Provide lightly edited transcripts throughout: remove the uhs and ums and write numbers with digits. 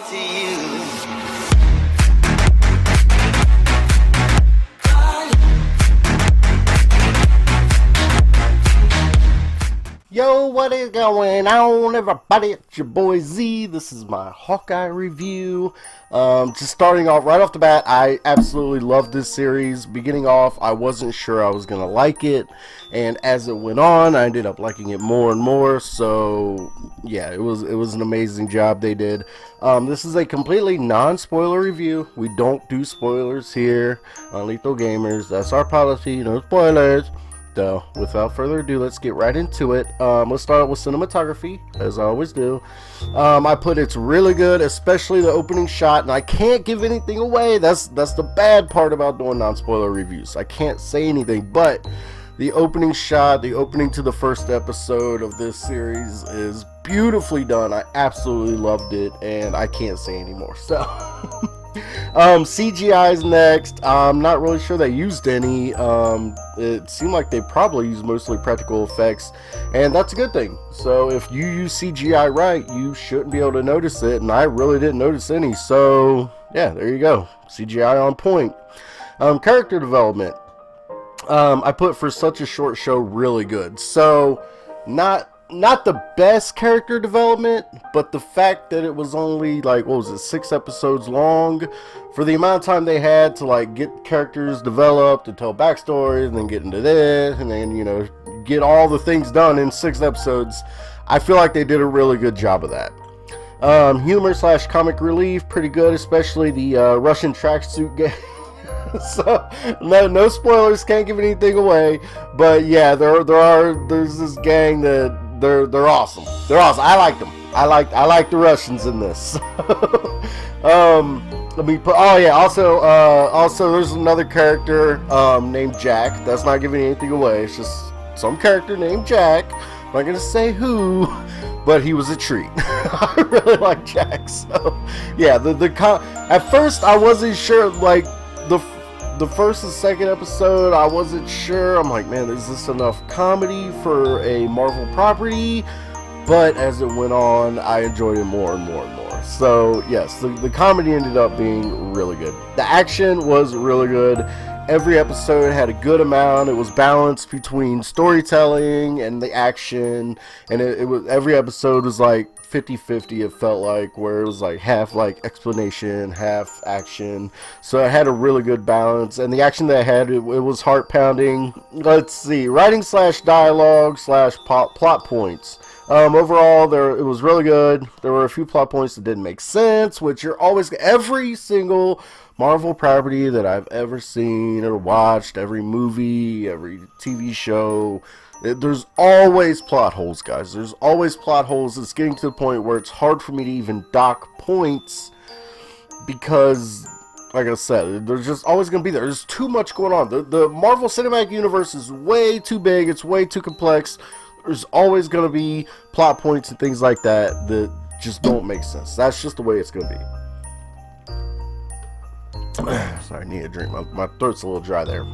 to you. Yo, what is going on, everybody? It's your boy Z. This is my Hawkeye review. Just starting off right off the bat, I absolutely love this series. Beginning off, I wasn't sure I was gonna like it, and as it went on, I ended up liking it more and more. So yeah, it was an amazing job they did. This is a completely non-spoiler review. We don't do spoilers here on LethalGamerz. That's our policy. No spoilers. So, without further ado, let's get right into it. Let's start out with cinematography, as I always do. I put it's really good, especially the opening shot, and I can't give anything away. That's the bad part about doing non-spoiler reviews. I can't say anything, but the opening shot, the opening to the first episode of this series is beautifully done. I absolutely loved it, and I can't say anymore. So... CGI is next. I'm not really sure they used any. It seemed like they probably used mostly practical effects, and that's a good thing. So if you use CGI right, you shouldn't be able to notice it, and I really didn't notice any. So yeah, there you go. CGI on point. Character development. I put for such a short show, really good. So not the best character development, but the fact that it was only like, what was it, 6 episodes long, for the amount of time they had to like get characters developed and tell backstories and then get into this and then, you know, get all the things done in 6 episodes, I feel like they did a really good job of that. Humor / comic relief, pretty good, especially the Russian tracksuit gang. So no spoilers, can't give anything away, but yeah, there's this gang that they're awesome. They're awesome. I like them. I like the Russians in this. Let me put. Oh yeah. Also, there's another character named Jack. That's not giving anything away. It's just some character named Jack. I'm not gonna say who, but he was a treat. I really like Jack. So yeah, at first I wasn't sure, like the first and second episode, I wasn't sure. I'm like, man, is this enough comedy for a Marvel property? But as it went on, I enjoyed it more and more and more. So yes, the comedy ended up being really good. The action was really good. Every episode had a good amount. It was balanced between storytelling and the action, and it was, every episode was like 50-50, it felt like, where it was like half like explanation, half action. So it had a really good balance, and the action that I had, it was heart pounding. Let's see, writing / dialogue / plot points. Overall, it was really good. There were a few plot points that didn't make sense, which are always, every single Marvel property that I've ever seen or watched, every movie, every TV show, there's always plot holes, guys. There's always plot holes. It's getting to the point where it's hard for me to even dock points because, like I said, there's just always going to be there. There's too much going on. The Marvel Cinematic Universe is way too big. It's way too complex. There's always going to be plot points and things like that just don't make sense. That's just the way it's going to be. Sorry, I need a drink. My throat's a little dry there.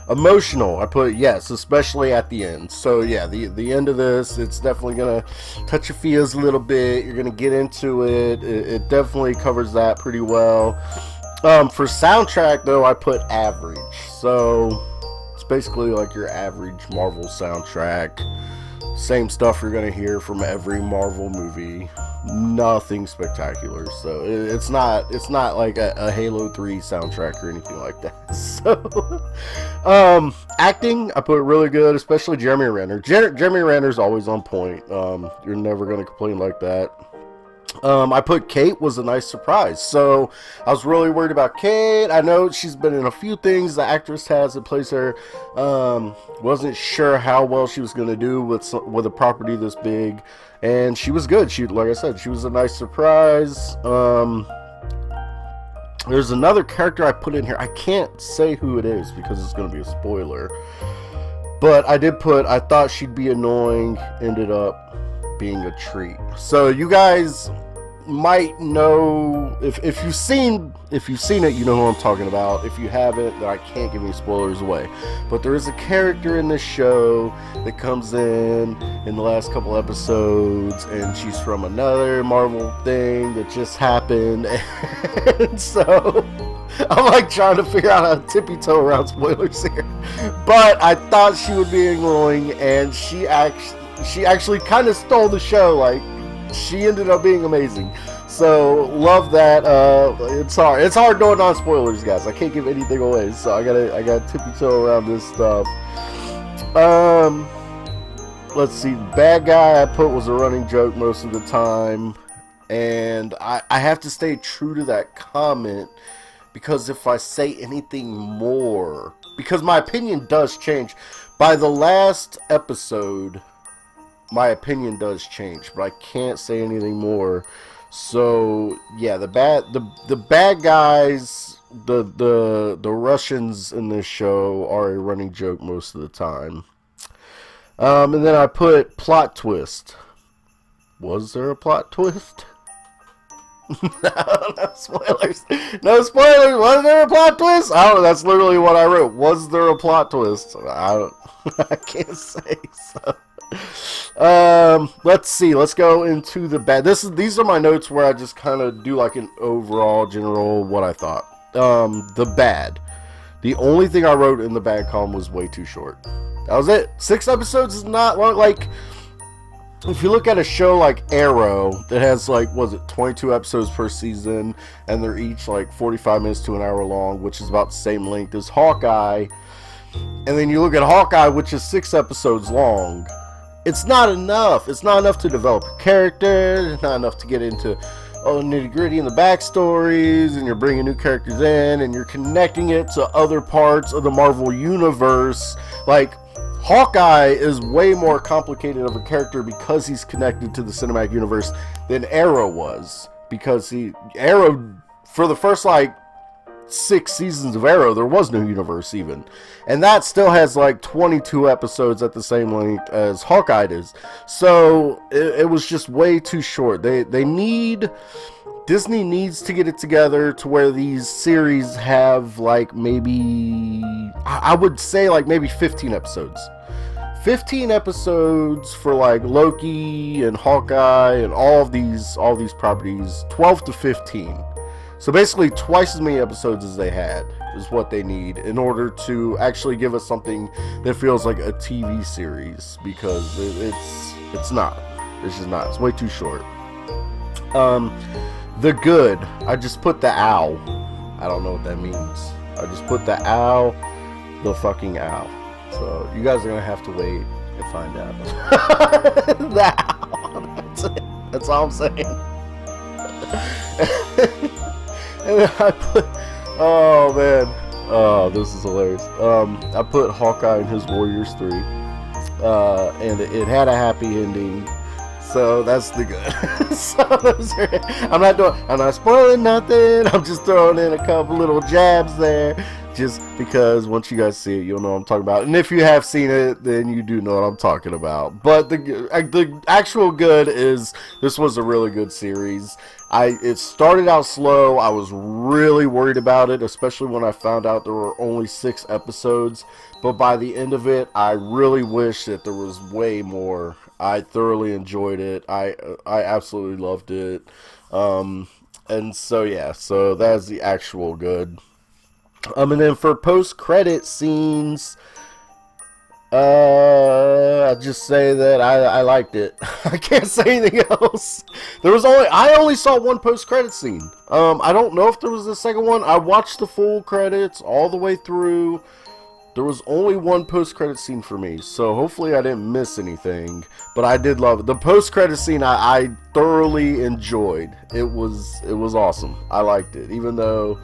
Emotional, I put yes, especially at the end. So yeah, the end of this, it's definitely gonna touch your feels a little bit. You're gonna get into it. It definitely covers that pretty well. For soundtrack though, I put average. So it's basically like your average Marvel soundtrack. Same stuff you're gonna hear from every Marvel movie. Nothing spectacular. So it's not like a Halo 3 soundtrack or anything like that. So acting, I put really good, especially Jeremy Renner. Jeremy Renner's always on point. You're never gonna complain like that. I put Kate was a nice surprise. So I was really worried about Kate. I know she's been in a few things. The actress has that plays her. Wasn't sure how well she was going to do with a property this big, and she was good. Like I said, she was a nice surprise. There's another character I put in here. I can't say who it is because it's going to be a spoiler. But I thought she'd be annoying. Ended up being a treat. So you guys, might know, if you've seen it, you know who I'm talking about. If you haven't, then I can't give any spoilers away. But there is a character in this show that comes in the last couple episodes, and she's from another Marvel thing that just happened, and so I'm like trying to figure out how to tippy-toe around spoilers here. But I thought she would be annoying, and she actually kind of stole the show. Like, she ended up being amazing. So love that. It's hard going on spoilers, guys. I can't give anything away, so I gotta tippy-toe around this stuff. Let's see. Bad guy I put was a running joke most of the time, and I have to stay true to that comment, because if I say anything more, because my opinion does change. By the last episode, my opinion does change, but I can't say anything more. So yeah, the bad guys, the Russians in this show are a running joke most of the time. And then I put plot twist. Was there a plot twist? No spoilers. No spoilers. Was there a plot twist? I don't know. That's literally what I wrote. Was there a plot twist? I can't say so. Let's see. Let's go into the bad. These are my notes where I just kind of do like an overall general what I thought. The bad. The only thing I wrote in the bad column was way too short. That was it. 6 episodes is not long. Like, if you look at a show like Arrow that has like, was it 22 episodes per season, and they're each like 45 minutes to an hour long, which is about the same length as Hawkeye. And then you look at Hawkeye, which is 6 episodes long. It's not enough. It's not enough to develop a character. It's not enough to get into nitty gritty in the backstories, and you're bringing new characters in, and you're connecting it to other parts of the Marvel universe. Like, Hawkeye is way more complicated of a character because he's connected to the cinematic universe than Arrow was. Because Arrow, for the first like 6 seasons of Arrow, there was no universe even. And that still has like 22 episodes at the same length as Hawkeye is. So it was just way too short. Disney needs to get it together to where these series have like maybe, I would say like maybe 15 episodes. 15 episodes for like Loki and Hawkeye and all these properties. 12 to 15. So basically twice as many episodes as they had is what they need in order to actually give us something that feels like a TV series, because it's not. It's just not. It's way too short. The good. I just put the owl. I don't know what that means. I just put the owl. The fucking owl. So you guys are gonna have to wait and find out. The owl. That's it. That's all I'm saying. And then I put, oh man, oh, this is hilarious. I put Hawkeye and his Warriors 3, and it had a happy ending, so that's the good. So I'm not spoiling nothing. I'm just throwing in a couple little jabs there, just because once you guys see it, you'll know what I'm talking about. And if you have seen it, then you do know what I'm talking about. But the actual good is, this was a really good series. It started out slow. I was really worried about it, especially when I found out there were only 6 episodes. But by the end of it, I really wish that there was way more. I thoroughly enjoyed it. I absolutely loved it. And so yeah, so that's the actual good. And then for post-credit scenes, I'll just say that I liked it. I can't say anything else. I only saw one post-credit scene. I don't know if there was a second one. I watched the full credits all the way through. There was only one post-credit scene for me, so hopefully I didn't miss anything. But I did love it. The post-credit scene I thoroughly enjoyed. It was awesome. I liked it, even though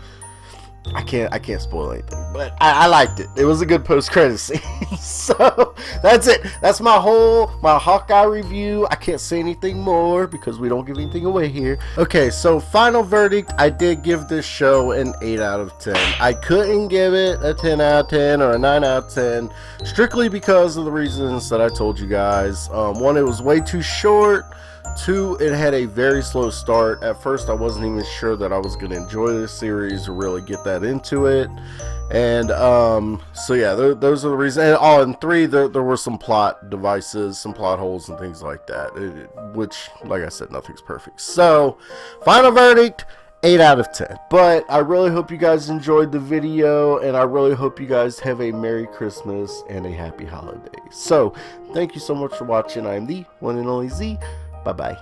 I can't spoil anything, but I liked it. It was a good post-credit scene. So that's it. That's my Hawkeye review. I can't say anything more because we don't give anything away here. Okay, so final verdict. I did give this show an 8 out of 10. I couldn't give it a 10 out of 10 or a 9 out of 10, strictly because of the reasons that I told you guys. One, it was way too short. 2, it had a very slow start. At first, I wasn't even sure that I was going to enjoy this series or really get that into it. And so yeah, those are the reasons. And in 3, there were some plot devices, some plot holes and things like that, which, like I said, nothing's perfect. So final verdict, 8 out of 10. But I really hope you guys enjoyed the video, and I really hope you guys have a Merry Christmas and a Happy Holidays. So thank you so much for watching. I am the one and only Z. Bye bye.